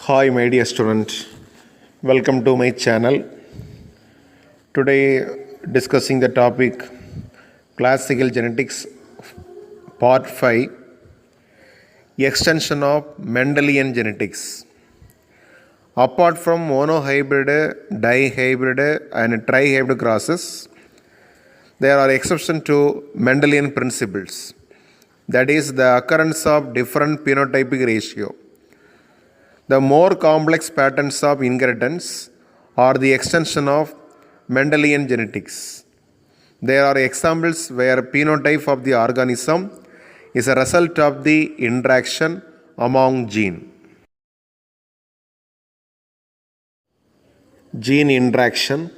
Hi, my dear student. Welcome to my channel. Today, discussing the topic Classical Genetics, Part 5, Extension of Mendelian Genetics. Apart from monohybrid, dihybrid, and trihybrid crosses, there are exceptions to Mendelian principles. That is, the occurrence of different phenotypic ratio. The more complex patterns of inheritance are the extension of Mendelian genetics. There are examples where phenotype of the organism is a result of the interaction among genes. Gene interaction.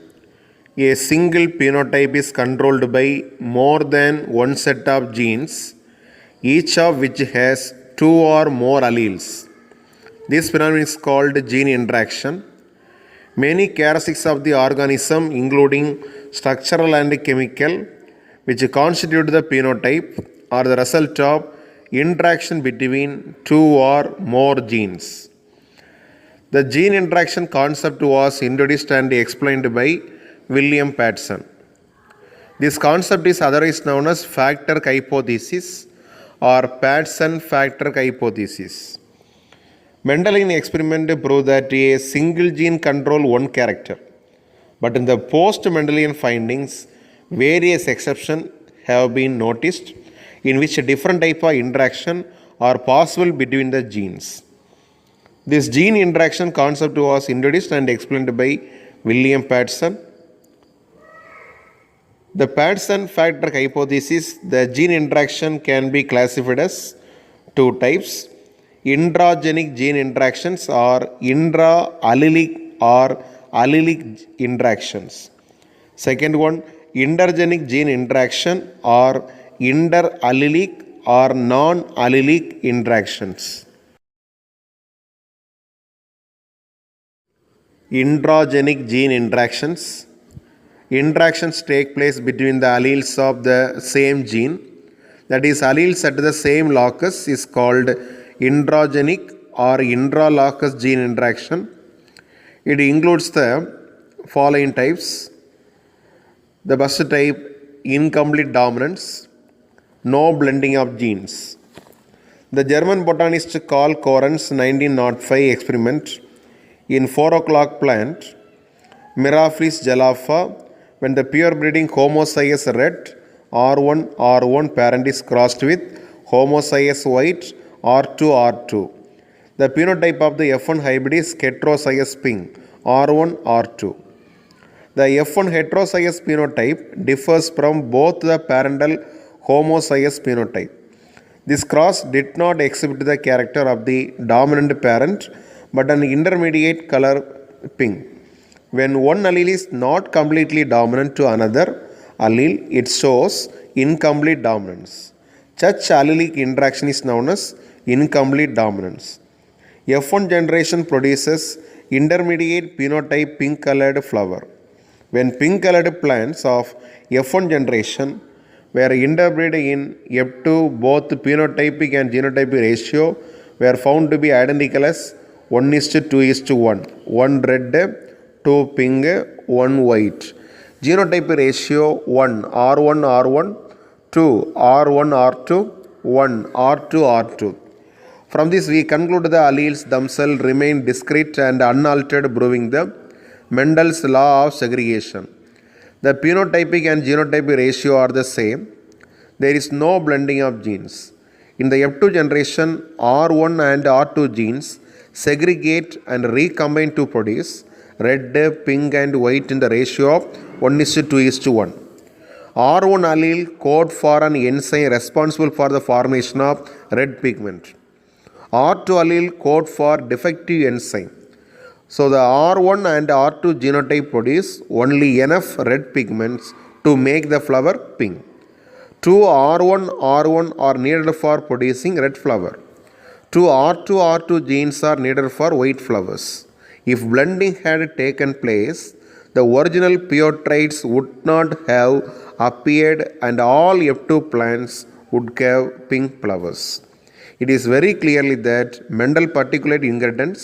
A single phenotype is controlled by more than one set of genes, each of which has two or more alleles. This phenomenon is called gene interaction. Many characteristics of the organism, including structural and chemical, which constitute the phenotype, are the result of interaction between two or more genes. The gene interaction concept was introduced and explained by William Patterson. This concept is otherwise known as factor hypothesis or Patterson factor hypothesis. Mendelian experiment proved that a single gene controls one character, but in the post-Mendelian findings, various exceptions have been noticed in which a different type of interaction are possible between the genes. This gene interaction concept was introduced and explained by William Patterson. The Patterson factor hypothesis, the gene interaction can be classified as two types: intragenic gene interactions or intra-allelic or allelic interactions. Second one, intergenic gene interaction or interallelic or non-allelic interactions. Intragenic gene interactions. Interactions take place between the alleles of the same gene. That is, alleles at the same locus is called intragenic or intralocus gene interaction. It includes the following types. The first type, incomplete dominance, no blending of genes. The German botanist Karl Koren's 1905 experiment in 4 o'clock plant, Mirafilis gelapha, when the pure breeding homozygous red R1 parent is crossed with homozygous white R2. The phenotype of the F1 hybrid is heterozygous pink R1. The F1 heterozygous phenotype differs from both the parental homozygous phenotype. This cross did not exhibit the character of the dominant parent but an intermediate color pink. When one allele is not completely dominant to another allele, it shows incomplete dominance. Such allelic interaction is known as incomplete dominance. F1 generation produces intermediate phenotype pink colored flower. When pink colored plants of F1 generation were interbred in F2, both phenotypic and genotypic ratio were found to be identical as 1:2:1. 1 red, 2 pink, 1 white. Genotype ratio 1 R1, 2 R1, 1 R2. From this we conclude the alleles themselves remain discrete and unaltered, proving the Mendel's law of segregation. The phenotypic and genotypic ratio are the same. There is no blending of genes. In the F2 generation, R1 and R2 genes segregate and recombine to produce red, pink and white in the ratio of 1:2:1. R1 allele code for an enzyme responsible for the formation of red pigment. R2 allele code for defective enzyme. So the R1 and R2 genotype produce only enough red pigments to make the flower pink. Two R1 are needed for producing red flower. Two R2 genes are needed for white flowers. If blending had taken place, the original pure traits would not have appeared and all F2 plants would have pink flowers. It is very clearly that Mendel particulate inheritance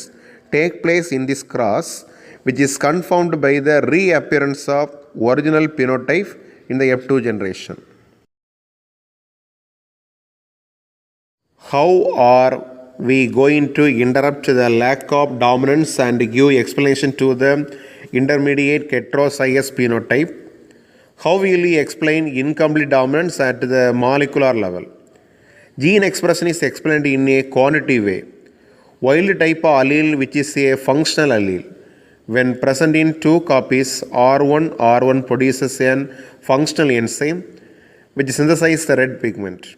take place in this cross, which is confirmed by the reappearance of original phenotype in the F2 generation. How are we going to interrupt the lack of dominance and give explanation to the intermediate heterozygous phenotype? How will we explain incomplete dominance at the molecular level? Gene expression is explained in a quantitative way. Wild type of allele, which is a functional allele, when present in two copies, R1 produces a functional enzyme which synthesizes the red pigment.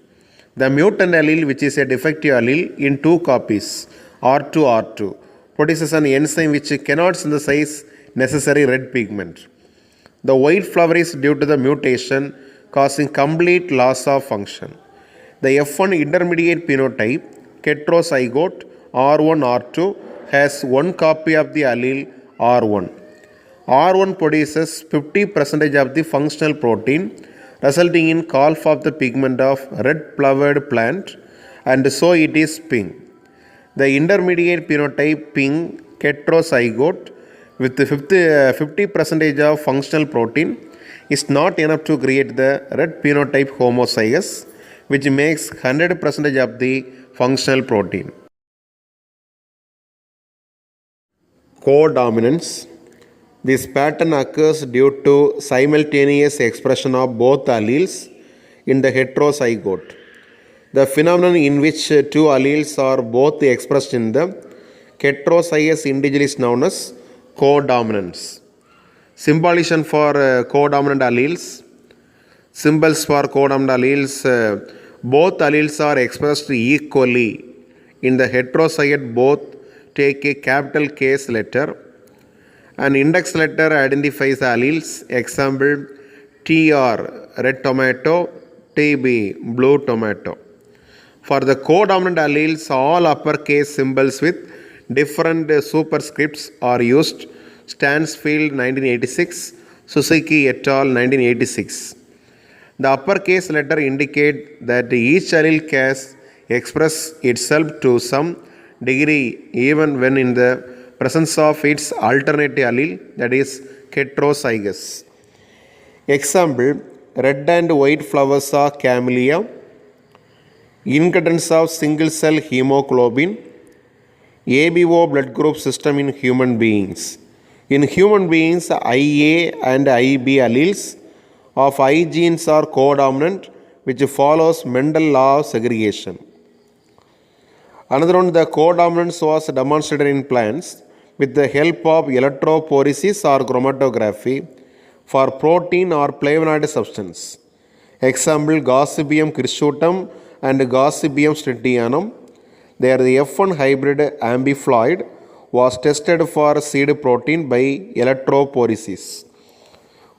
The mutant allele, which is a defective allele in two copies, R2, produces an enzyme which cannot synthesize necessary red pigment. The white flower is due to the mutation causing complete loss of function. The F1 intermediate phenotype, heterozygote R1, has one copy of the allele R1. R1 produces 50% of the functional protein, resulting in half of the pigment of red flowered plant, and so it is pink. The intermediate phenotype pink heterozygote with 50% of functional protein is not enough to create the red phenotype homozygous, which makes 100% of the functional protein. Codominance. This pattern occurs due to simultaneous expression of both alleles in the heterozygote. The phenomenon in which two alleles are both expressed in the heterozygous individual is known as codominance. Symbolism for codominant alleles. Symbols for codominant alleles. Both alleles are expressed equally. In the heterozygote, both take a capital case letter. An index letter identifies the alleles. Example, TR, red tomato, TB, blue tomato. For the codominant alleles, all uppercase symbols with different superscripts are used. Stansfield 1986, Suzuki et al. 1986. The uppercase letter indicate that each allele can express itself to some degree even when in the presence of its alternative allele, that is heterozygous. Example, red and white flowers are camellia, incidence of single cell hemoglobin, ABO blood group system in human beings. In human beings, IA and IB alleles of I genes are codominant, which follows Mendel's law of segregation. Another one, the codominance was demonstrated in plants with the help of electrophoresis or chromatography for protein or flavonoid substance. Example, Gossypium hirsutum and Gossypium strittianum. There the F1 hybrid amphiphloid was tested for seed protein by electrophoresis.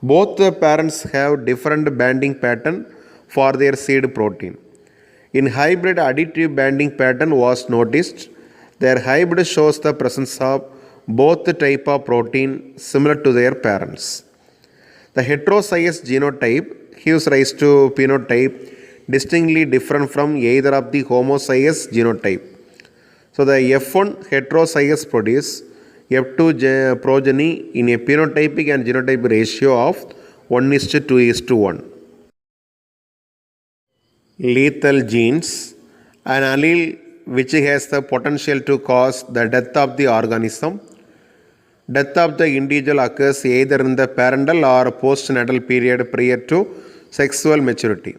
Both the parents have different banding pattern for their seed protein. In hybrid, additive banding pattern was noticed. Their hybrid shows the presence of both type of protein similar to their parents. The heterozygous genotype gives rise to phenotype distinctly different from either of the homozygous genotype. So the F1 heterozygous produce F2 progeny in a phenotypic and genotypic ratio of 1:2:1. Lethal genes. An allele which has the potential to cause the death of the organism. Death of the individual occurs either in the parental or postnatal period prior to sexual maturity.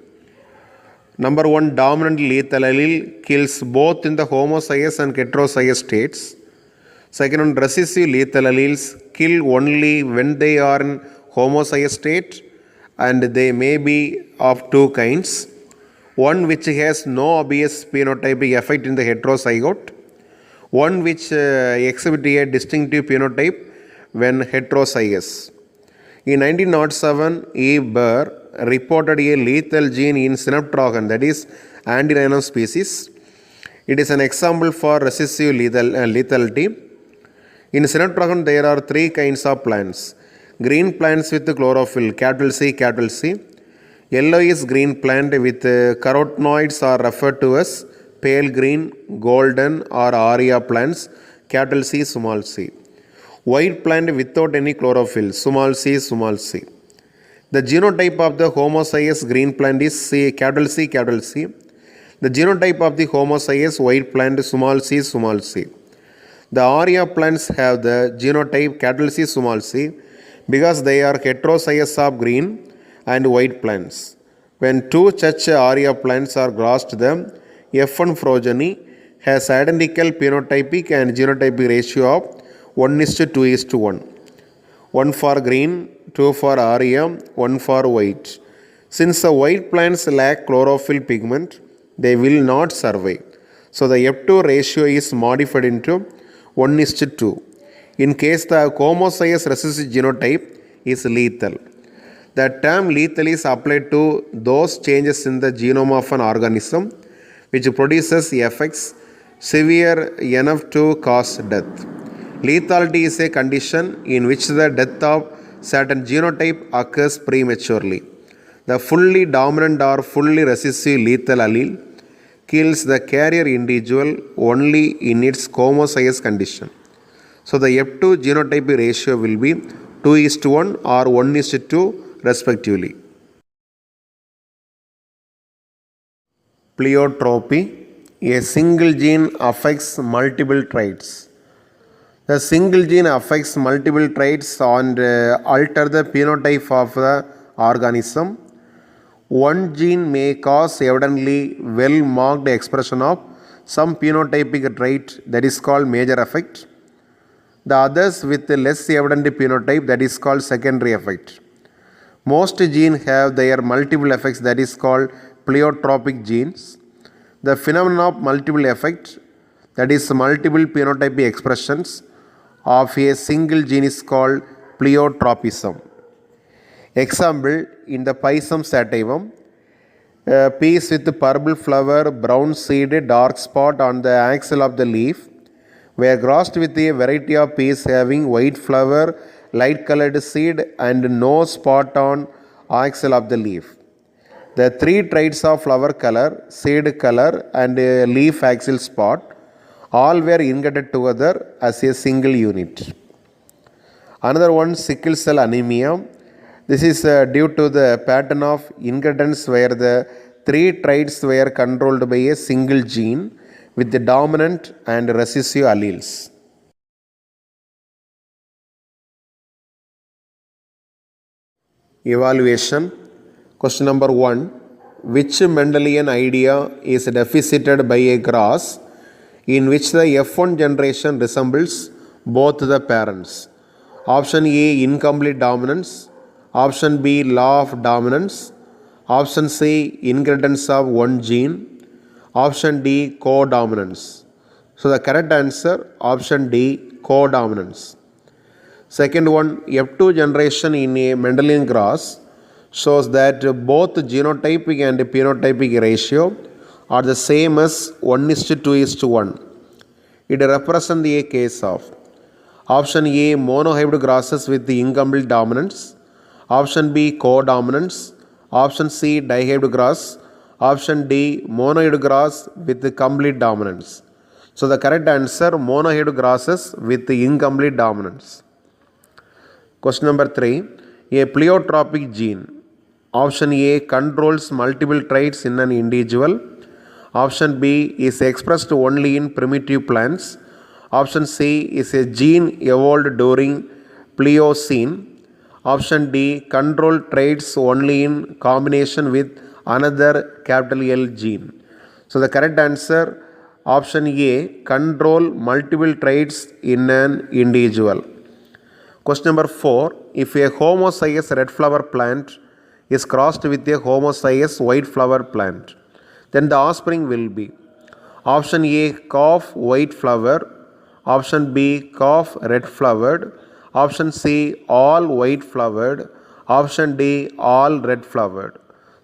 Number 1, dominant lethal allele kills both in the homozygous and heterozygous states. Second one, recessive lethal alleles kill only when they are in homozygous state, and they may be of two kinds. One which has no obvious phenotypic effect in the heterozygote. One which exhibits a distinctive phenotype when heterozygous. In 1907, E. Burr reported a lethal gene in Synaptragon, that is Andirhinum species. It is an example for recessive lethality. In Synaptragon, there are three kinds of plants. Green plants with chlorophyll, capital C. Yellowish green plant with carotenoids are referred to as pale green, golden or aria plants, capital C, small c. White plant without any chlorophyll, small c, small c. The genotype of the homozygous green plant is C, capital C, capital C. The genotype of the homozygous white plant, small c, small c. The aria plants have the genotype capital C, small c because they are heterozygous of green and white plants. When two such aria plants are crossed, the F1 progeny has identical phenotypic and genotypic ratio of 1:2:1. 1 for green, 2 for aria, 1 for white. Since the white plants lack chlorophyll pigment, they will not survive. So the F2 ratio is modified into 1:2. In case the homozygous recessive genotype is lethal. The term lethal is applied to those changes in the genome of an organism which produces effects severe enough to cause death. Lethality is a condition in which the death of certain genotype occurs prematurely. The fully dominant or fully recessive lethal allele kills the carrier individual only in its homozygous condition. So the F2 genotype ratio will be 2:1 or 1:2 respectively. Pleiotropy. A single gene affects multiple traits. The single gene affects multiple traits and alter the phenotype of the organism. One gene may cause evidently well-marked expression of some phenotypic trait that is called major effect. The others with less evident phenotype that is called secondary effect. Most genes have their multiple effects that is called pleiotropic genes. The phenomenon of multiple effect, that is multiple phenotypic expressions of a single gene is called pleiotropism. Example, in the Pisum sativum, peas with purple flower, brown seed, dark spot on the axil of the leaf were crossed with a variety of peas having white flower, light colored seed and no spot on axil of the leaf. The three traits of flower color, seed color and leaf axil spot all were inserted together as a single unit. Another one, sickle cell anemia. This is due to the pattern of inheritance where the three traits were controlled by a single gene with the dominant and recessive alleles. Evaluation. Question number 1. Which Mendelian idea is deficited by a cross in which the F1 generation resembles both the parents? Option A, incomplete dominance. Option B, law of dominance. Option C, inheritance of one gene. Option D, codominance. So the correct answer, option D, codominance. Second one, F2 generation in a Mendelian cross shows that both genotypic and phenotypic ratio are the same as 1:2:1. It represents a case of option A, monohybrid crosses with the incomplete dominance. Option B, codominance. Option C, dihybrid cross. Option D, monohybrid cross with the complete dominance. So the correct answer, monohybrid crosses with the incomplete dominance. Question number 3. A pleiotropic gene. Option A controls multiple traits in an individual. Option B is expressed only in primitive plants. Option C is a gene evolved during Pliocene. Option D, control traits only in combination with another capital L gene. So the correct answer, option A, control multiple traits in an individual. Question number 4. If a homozygous red flower plant is crossed with a homozygous white flower plant, then the offspring will be option A, calf white flower. Option B, calf red flowered. Option C, all white flowered. Option D, all red flowered.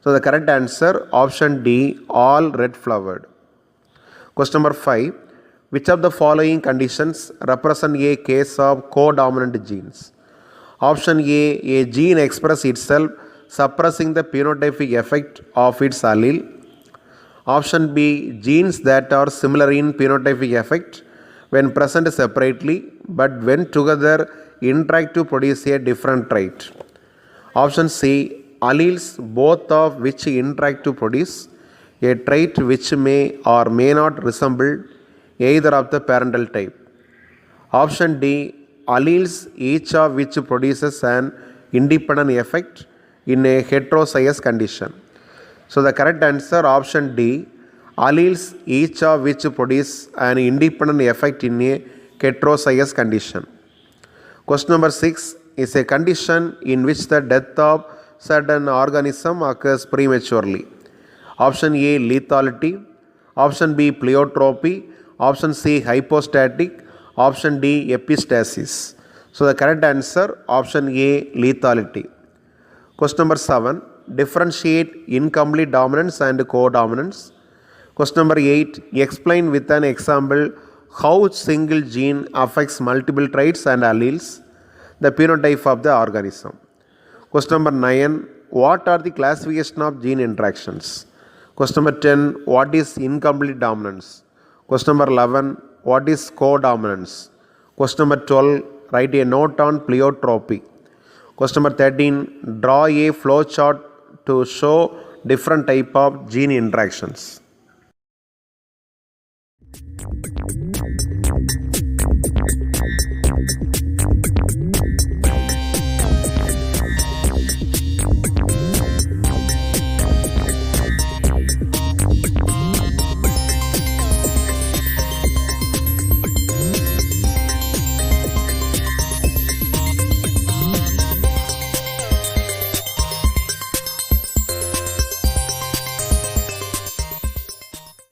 So the correct answer, option D, all red flowered. Question number 5. Which of the following conditions represent a case of codominant genes? Option A gene expresses itself suppressing the phenotypic effect of its allele. Option B, genes that are similar in phenotypic effect when present separately, but when together interact to produce a different trait. Option C, alleles both of which interact to produce a trait which may or may not resemble either of the parental type. Option D, alleles each of which produces an independent effect in a heterozygous condition. So the correct answer option D, alleles each of which produce an independent effect in a heterozygous condition. Question number 6 is a condition in which the death of certain organism occurs prematurely. Option A, lethality. Option B, pleiotropy. Option C, hypostatic. Option D, epistasis. So the correct answer option A, lethality. Question number 7, differentiate incomplete dominance and codominance. Question number 8, explain with an example how single gene affects multiple traits and alleles, the phenotype of the organism. Question number 9, what are the classification of gene interactions? Question number 10, what is incomplete dominance? Question number 11, what is codominance? Question number 12, write a note on pleiotropy. Question number 13, draw a flow chart to show different type of gene interactions.